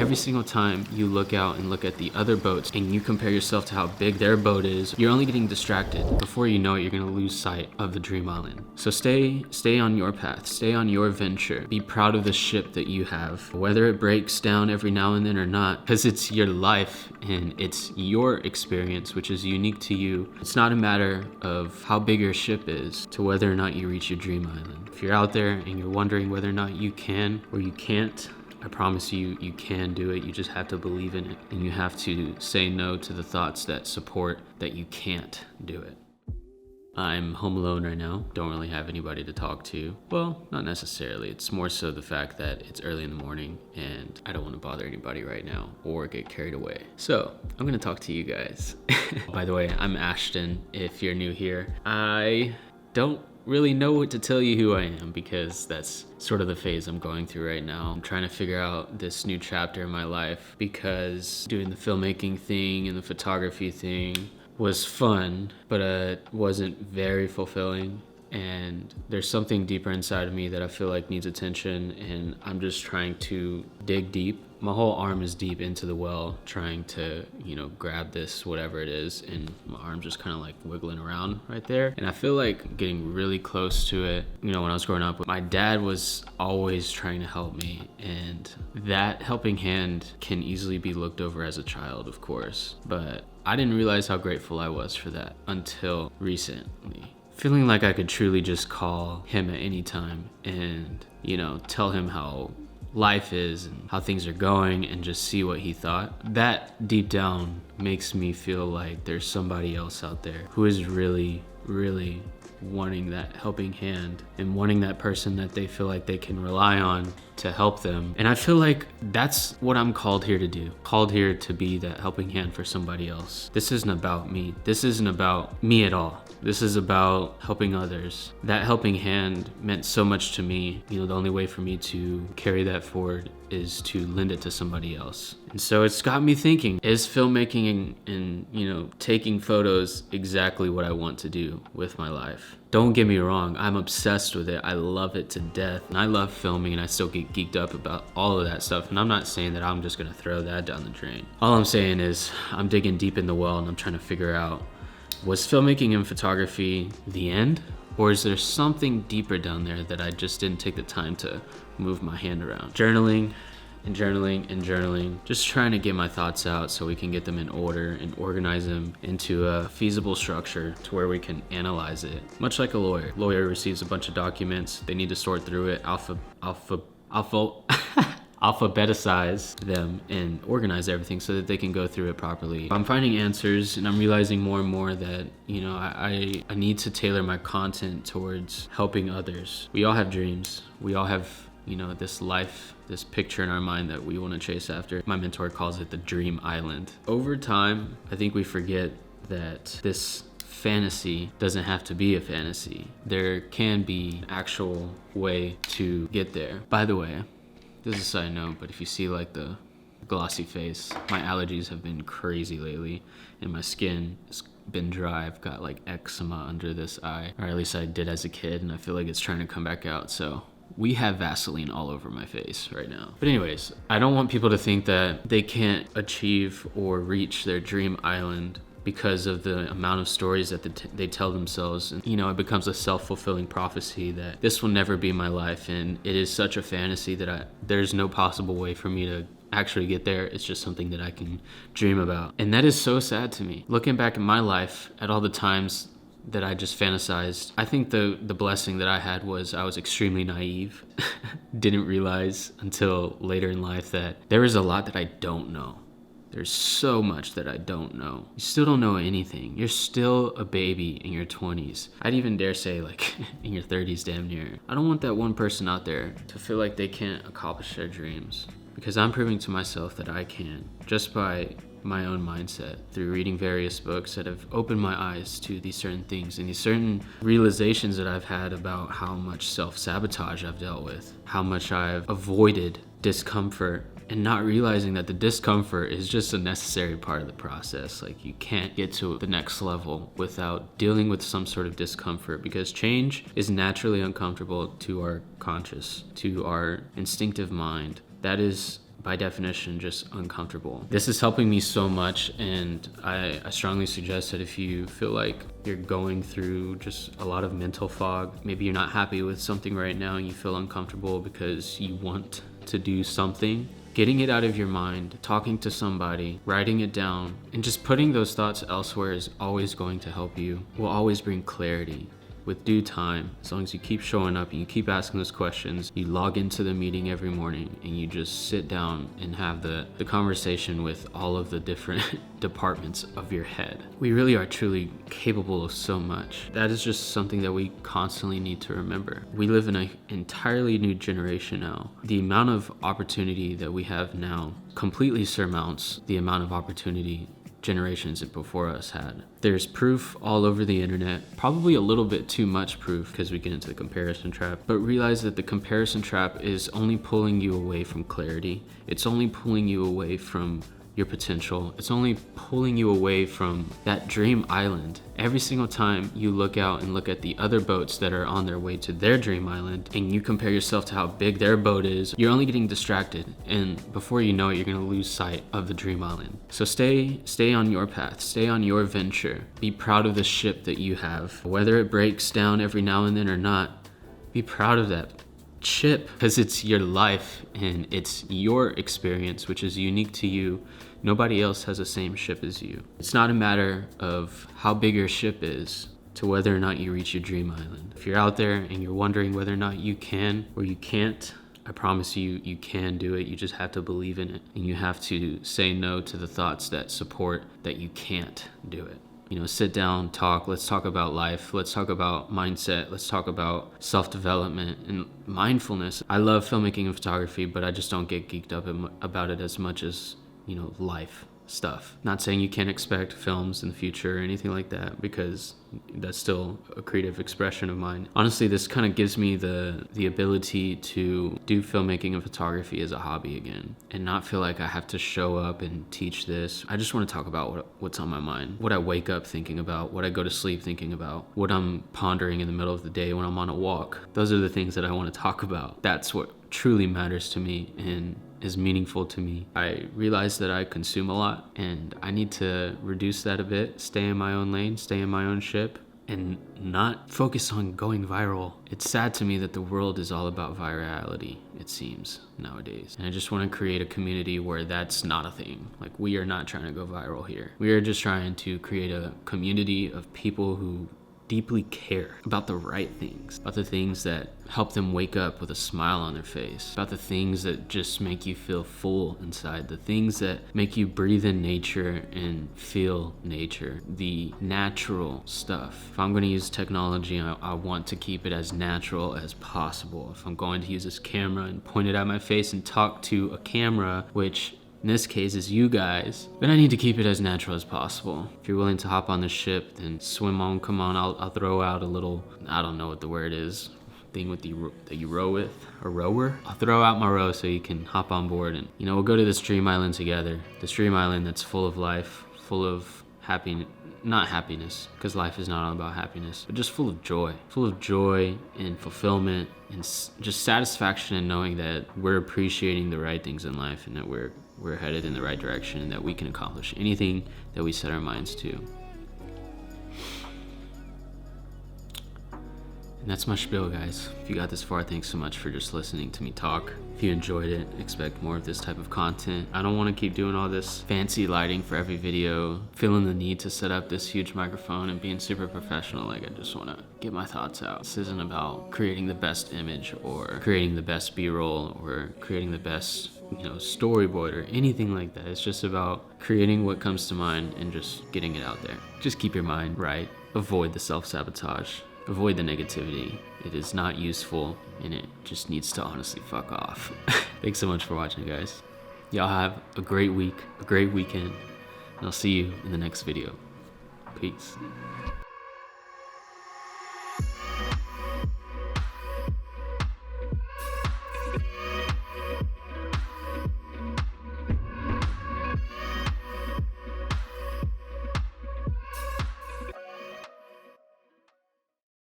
every single time you look out and look at the other boats and you compare yourself to how big their boat is, you're only getting distracted. Before you know it, you're gonna lose sight of the dream island. So stay on your path, stay on your venture. Be proud of the ship that you have, whether it breaks down every now and then or not, because it's your life and it's your experience, which is unique to you. It's not a matter of how big your ship is to whether or not you reach your dream island. If you're out there and you're wondering whether or not you can or you can't, I promise you, you can do it. You just have to believe in it, and you have to say no to the thoughts that support that you can't do it. I'm home alone right now. Don't really have anybody to talk to. Well, not necessarily. It's more so the fact that it's early in the morning and I don't want to bother anybody right now or get carried away. So I'm gonna talk to you guys. By the way, I'm Ashton. If you're new here, I don't really know what to tell you who I am, because that's sort of the phase I'm going through right now. I'm trying to figure out this new chapter in my life, because doing the filmmaking thing and the photography thing was fun, but it wasn't very fulfilling. And there's something deeper inside of me that I feel like needs attention, and I'm just trying to dig deep. My whole arm is deep into the well, trying to, grab this, whatever it is, and my arm's just kind of like wiggling around right there. And I feel like getting really close to it. When I was growing up, my dad was always trying to help me, and that helping hand can easily be looked over as a child, of course. But I didn't realize how grateful I was for that until recently. Feeling like I could truly just call him at any time and, tell him how life is and how things are going and just see what he thought. That deep down makes me feel like there's somebody else out there who is really, really wanting that helping hand and wanting that person that they feel like they can rely on to help them. And I feel like that's what I'm called here to do. Called here to be that helping hand for somebody else. This isn't about me. This isn't about me at all. This is about helping others. That helping hand meant so much to me. The only way for me to carry that forward is to lend it to somebody else. And so it's got me thinking, is filmmaking and taking photos exactly what I want to do with my life? Don't get me wrong, I'm obsessed with it. I love it to death. And I love filming, and I still get geeked up about all of that stuff. And I'm not saying that I'm just gonna throw that down the drain. All I'm saying is I'm digging deep in the well, and I'm trying to figure out, was filmmaking and photography the end? Or is there something deeper down there that I just didn't take the time to move my hand around? Journaling and journaling and journaling, just trying to get my thoughts out so we can get them in order and organize them into a feasible structure to where we can analyze it. Much like a lawyer. Lawyer receives a bunch of documents, they need to sort through it, alphabetize them and organize everything so that they can go through it properly. I'm finding answers, and I'm realizing more and more that, I need to tailor my content towards helping others. We all have dreams. We all have, this life, this picture in our mind that we want to chase after. My mentor calls it the dream island. Over time, I think we forget that this fantasy doesn't have to be a fantasy. There can be an actual way to get there. By the way, this is a side note, but if you see like the glossy face, my allergies have been crazy lately, and my skin has been dry. I've got like eczema under this eye, or at least I did as a kid, and I feel like it's trying to come back out. So we have Vaseline all over my face right now. But anyways, I don't want people to think that they can't achieve or reach their dream island because of the amount of stories that they tell themselves. And, it becomes a self-fulfilling prophecy that this will never be my life, and it is such a fantasy that there's no possible way for me to actually get there. It's just something that I can dream about. And that is so sad to me. Looking back in my life at all the times that I just fantasized, I think the blessing that I had was I was extremely naive. Didn't realize until later in life that there is a lot that I don't know. There's so much that I don't know. You still don't know anything. You're still a baby in your 20s. I'd even dare say like in your 30s damn near. I don't want that one person out there to feel like they can't accomplish their dreams, because I'm proving to myself that I can, just by my own mindset, through reading various books that have opened my eyes to these certain things and these certain realizations that I've had about how much self-sabotage I've dealt with, how much I've avoided discomfort, and not realizing that the discomfort is just a necessary part of the process. Like, you can't get to the next level without dealing with some sort of discomfort, because change is naturally uncomfortable to our conscious, to our instinctive mind. That is by definition just uncomfortable. This is helping me so much, and I strongly suggest that if you feel like you're going through just a lot of mental fog, maybe you're not happy with something right now and you feel uncomfortable because you want to do something, getting it out of your mind, talking to somebody, writing it down, and just putting those thoughts elsewhere is always going to help you, will always bring clarity. With due time, as long as you keep showing up and you keep asking those questions, you log into the meeting every morning and you just sit down and have the conversation with all of the different departments of your head. We really are truly capable of so much. That is just something that we constantly need to remember. We live in an entirely new generation now. The amount of opportunity that we have now completely surmounts the amount of opportunity generations before us had. There's proof all over the internet, probably a little bit too much proof because we get into the comparison trap, but realize that the comparison trap is only pulling you away from clarity. It's only pulling you away from your potential. It's only pulling you away from that dream island. Every single time you look out and look at the other boats that are on their way to their dream island and you compare yourself to how big their boat is, you're only getting distracted, and before you know it, you're gonna lose sight of the dream island. So stay on your path, stay on your venture. Be proud of the ship that you have. Whether it breaks down every now and then or not, be proud of that ship, because it's your life and it's your experience, which is unique to you. Nobody else has the same ship as you. It's not a matter of how big your ship is to whether or not you reach your dream island. If you're out there and you're wondering whether or not you can or you can't, I promise you, you can do it. You just have to believe in it, and you have to say no to the thoughts that support that you can't do it. You know, sit down, talk, let's talk about life, let's talk about mindset, let's talk about self-development and mindfulness. I love filmmaking and photography, but I just don't get geeked up about it as much as, you know, life stuff. Not saying you can't expect films in the future or anything like that, because that's still a creative expression of mine. Honestly, this kind of gives me the ability to do filmmaking and photography as a hobby again and not feel like I have to show up and teach this. I just want to talk about what's on my mind, what I wake up thinking about, what I go to sleep thinking about, what I'm pondering in the middle of the day when I'm on a walk. Those are the things that I want to talk about. That's what truly matters to me and is meaningful to me. I realize that I consume a lot and I need to reduce that a bit, stay in my own lane, stay in my own ship, and not focus on going viral. It's sad to me that the world is all about virality, it seems, nowadays. And I just want to create a community where that's not a thing. Like, we are not trying to go viral here. We are just trying to create a community of people who deeply care about the right things, about the things that help them wake up with a smile on their face, about the things that just make you feel full inside, the things that make you breathe in nature and feel nature, the natural stuff. If I'm going to use technology, I want to keep it as natural as possible. If I'm going to use this camera and point it at my face and talk to a camera, which in this case is you guys, then I need to keep it as natural as possible. If you're willing to hop on the ship, then swim on, come on. I'll throw out a little, I don't know what the word is, thing with that you row with, a rower. I'll throw out my row so you can hop on board, and you know, we'll go to this dream island together. This dream island that's full of life, full of not happiness, because life is not all about happiness, but just full of joy and fulfillment and just satisfaction in knowing that we're appreciating the right things in life and that we're headed in the right direction and that we can accomplish anything that we set our minds to. And that's my spiel, guys. If you got this far, thanks so much for just listening to me talk. If you enjoyed it, expect more of this type of content. I don't want to keep doing all this fancy lighting for every video, feeling the need to set up this huge microphone and being super professional. Like, I just want to get my thoughts out. This isn't about creating the best image or creating the best B-roll or creating the best, you know, storyboard or anything like that. It's just about creating what comes to mind and just getting it out there. Just keep your mind right. Avoid the self-sabotage. Avoid the negativity. It is not useful and it just needs to honestly fuck off. Thanks so much for watching, guys. Y'all have a great week, a great weekend, and I'll see you in the next video. Peace.